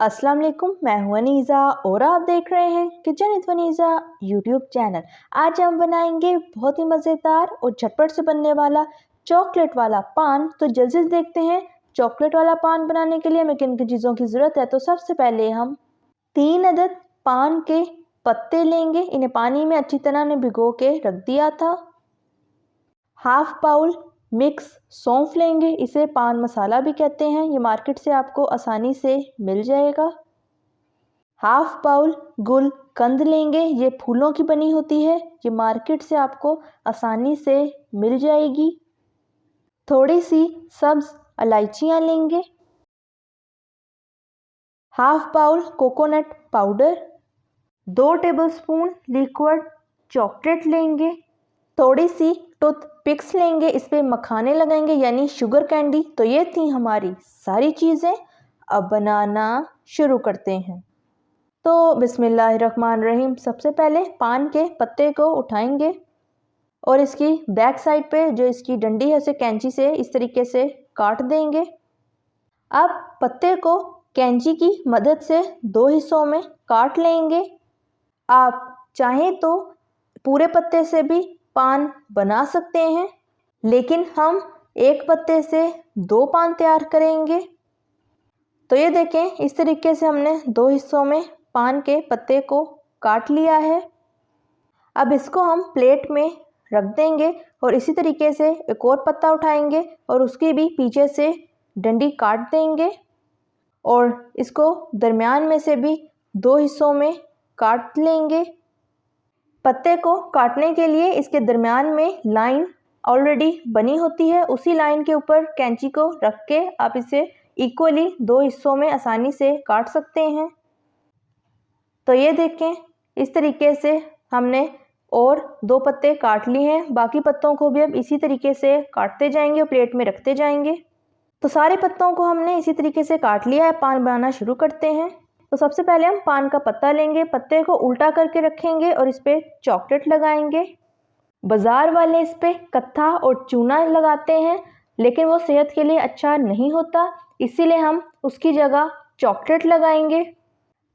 अस्सलाम वालेकुम, मैं हूं अनीज़ा और आप देख रहे हैं kitchen with Aniza YouTube channel. आज हम बनाएंगे बहुत ही मज़ेदार और झटपट से बनने वाला चॉकलेट वाला पान। तो जल्दी से देखते हैं चॉकलेट वाला पान बनाने के लिए हमें किन किन चीज़ों की ज़रूरत है। तो सबसे पहले हम 3 अदद पान के पत्ते लेंगे। इन्हें पानी में अच्छी तरह ने भिगो के रख दिया था। हाफ बाउल मिक्स सौंफ लेंगे, इसे पान मसाला भी कहते हैं। ये मार्केट से आपको आसानी से मिल जाएगा। हाफ बाउल गुलकंद लेंगे, ये फूलों की बनी होती है। ये मार्केट से आपको आसानी से मिल जाएगी। थोड़ी सी सब्ज इलायचियाँ लेंगे। Half bowl coconut powder, 2 tablespoon liquid chocolate लेंगे। थोड़ी सी टूथपिक्स लेंगे, इस पे मखाने लगाएंगे यानी शुगर कैंडी। तो ये थी हमारी सारी चीज़ें। अब बनाना शुरू करते हैं। तो बिस्मिल्लाहिर्रहमानिर्रहीम। सबसे पहले पान के पत्ते को उठाएंगे और इसकी बैक साइड पे जो इसकी डंडी है उसे कैंची से इस तरीके से काट देंगे। अब पत्ते को कैंची की मदद से 2 हिस्सों में काट लेंगे। आप चाहें तो पूरे पत्ते से भी पान बना सकते हैं, लेकिन हम एक पत्ते से 2 पान तैयार करेंगे। तो ये देखें, इस तरीके से हमने 2 हिस्सों में पान के पत्ते को काट लिया है। अब इसको हम प्लेट में रख देंगे और इसी तरीके से एक और पत्ता उठाएंगे और उसकी भी पीछे से डंडी काट देंगे और इसको दरमियान में से भी 2 हिस्सों में काट लेंगे। पत्ते को काटने के लिए इसके दरमियान में लाइन ऑलरेडी बनी होती है। उसी लाइन के ऊपर कैंची को रख के आप इसे इक्वली 2 हिस्सों में आसानी से काट सकते हैं। तो ये देखें, इस तरीके से हमने और 2 पत्ते काट लिए हैं। बाकी पत्तों को भी अब इसी तरीके से काटते जाएंगे और प्लेट में रखते जाएंगे। तो सारे पत्तों को हमने इसी तरीके से काट लिया है। पान बनाना शुरू करते हैं। तो सबसे पहले हम पान का पत्ता लेंगे, पत्ते को उल्टा करके रखेंगे और इस पर चॉकलेट लगाएंगे। बाज़ार वाले इस पर कत्था और चूना लगाते हैं, लेकिन वो सेहत के लिए अच्छा नहीं होता, इसीलिए हम उसकी जगह चॉकलेट लगाएंगे।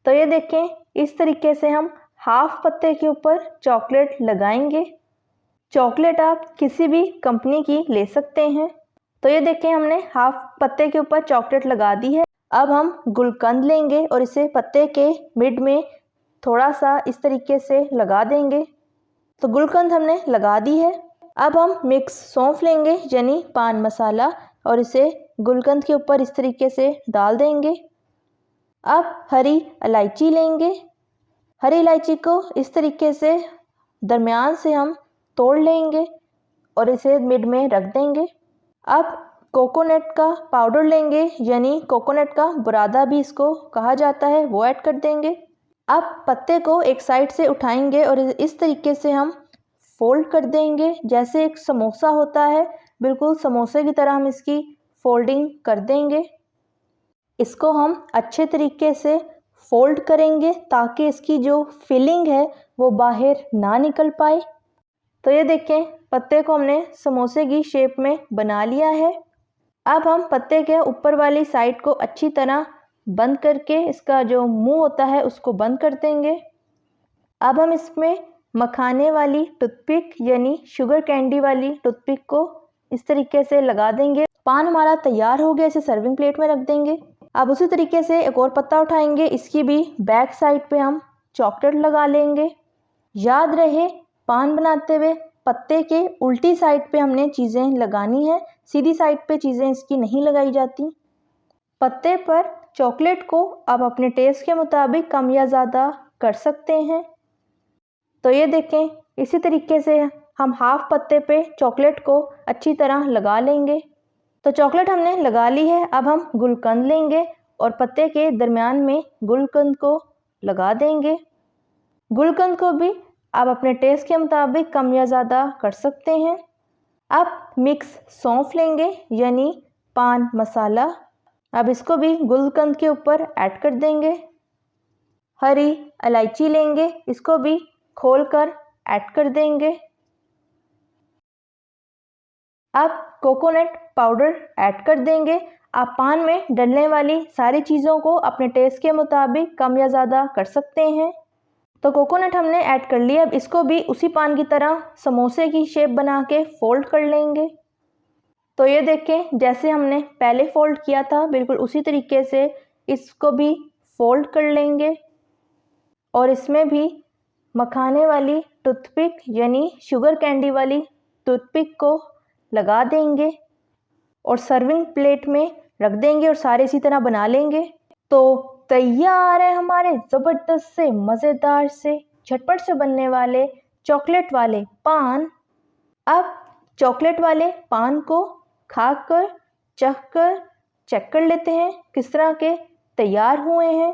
तो ये देखें, इस तरीके से हम हाफ पत्ते के ऊपर चॉकलेट लगाएंगे। चॉकलेट आप किसी भी कंपनी की ले सकते हैं। तो ये देखें, हमने हाफ पत्ते के ऊपर चॉकलेट लगा दी है। अब हम गुलकंद लेंगे और इसे पत्ते के मिड में थोड़ा सा इस तरीके से लगा देंगे। तो गुलकंद हमने लगा दी है। अब हम मिक्स सौंफ लेंगे यानी पान मसाला और इसे गुलकंद के ऊपर इस तरीके से डाल देंगे। अब हरी इलायची लेंगे। हरी इलायची को इस तरीके से दरमियान से हम तोड़ लेंगे और इसे मिड में रख देंगे। अब कोकोनट का पाउडर लेंगे यानी कोकोनट का बुरादा भी इसको कहा जाता है, वो ऐड कर देंगे। अब पत्ते को एक साइड से उठाएंगे और इस तरीके से हम फोल्ड कर देंगे जैसे एक समोसा होता है, बिल्कुल समोसे की तरह हम इसकी फोल्डिंग कर देंगे। इसको हम अच्छे तरीके से फोल्ड करेंगे ताकि इसकी जो फिलिंग है वो बाहर ना निकल पाए। तो ये देखें, पत्ते को हमने समोसे की शेप में बना लिया है। अब हम पत्ते के ऊपर वाली साइड को अच्छी तरह बंद करके इसका जो मुंह होता है उसको बंद कर देंगे। अब हम इसमें मखाने वाली टूथपिक यानी शुगर कैंडी वाली टूथपिक को इस तरीके से लगा देंगे। पान हमारा तैयार हो गया, इसे सर्विंग प्लेट में रख देंगे। अब उसी तरीके से एक और पत्ता उठाएंगे, इसकी भी बैक साइड पे हम चॉकलेट लगा लेंगे। याद रहे, पान बनाते हुए पत्ते के उल्टी साइड पे हमने चीज़ें लगानी है, सीधी साइड पे चीज़ें इसकी नहीं लगाई जाती। पत्ते पर चॉकलेट को आप अपने टेस्ट के मुताबिक कम या ज़्यादा कर सकते हैं। तो ये देखें, इसी तरीके से हम हाफ पत्ते पे चॉकलेट को अच्छी तरह लगा लेंगे। तो चॉकलेट हमने लगा ली है। अब हम गुलकंद लेंगे और पत्ते के दरमियान में गुलकंद को लगा देंगे। गुलकंद को भी आप अपने टेस्ट के मुताबिक कम या ज़्यादा कर सकते हैं। अब मिक्स सौंफ लेंगे यानी पान मसाला, अब इसको भी गुलकंद के ऊपर ऐड कर देंगे। हरी इलायची लेंगे, इसको भी खोलकर ऐड कर देंगे। अब कोकोनट पाउडर ऐड कर देंगे। आप पान में डलने वाली सारी चीज़ों को अपने टेस्ट के मुताबिक कम या ज़्यादा कर सकते हैं। तो कोकोनट हमने ऐड कर लिया। अब इसको भी उसी पान की तरह समोसे की शेप बना के फोल्ड कर लेंगे। तो ये देखें, जैसे हमने पहले फोल्ड किया था बिल्कुल उसी तरीके से इसको भी फोल्ड कर लेंगे और इसमें भी मखाने वाली टूथपिक यानी शुगर कैंडी वाली टूथपिक को लगा देंगे और सर्विंग प्लेट में रख देंगे और सारे इसी तरह बना लेंगे। तो तैयार है हमारे ज़बरदस्त से मज़ेदार से झटपट से बनने वाले चॉकलेट वाले पान। अब चॉकलेट वाले पान को खाकर चखकर चेक कर लेते हैं किस तरह के तैयार हुए हैं।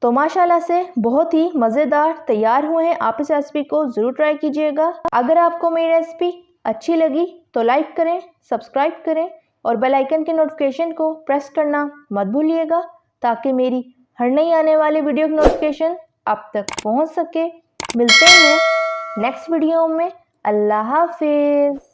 तो माशाल्लाह से बहुत ही मज़ेदार तैयार हुए हैं। आप इस रेसिपी को ज़रूर ट्राई कीजिएगा। अगर आपको मेरी रेसिपी अच्छी लगी तो लाइक करें, सब्सक्राइब करें और बेल आइकन के नोटिफिकेशन को प्रेस करना मत भूलिएगा ताकि मेरी हर नई आने वाली वीडियो की नोटिफिकेशन आप तक पहुंच सके। मिलते हैं नेक्स्ट वीडियो में। अल्लाह हाफिज़।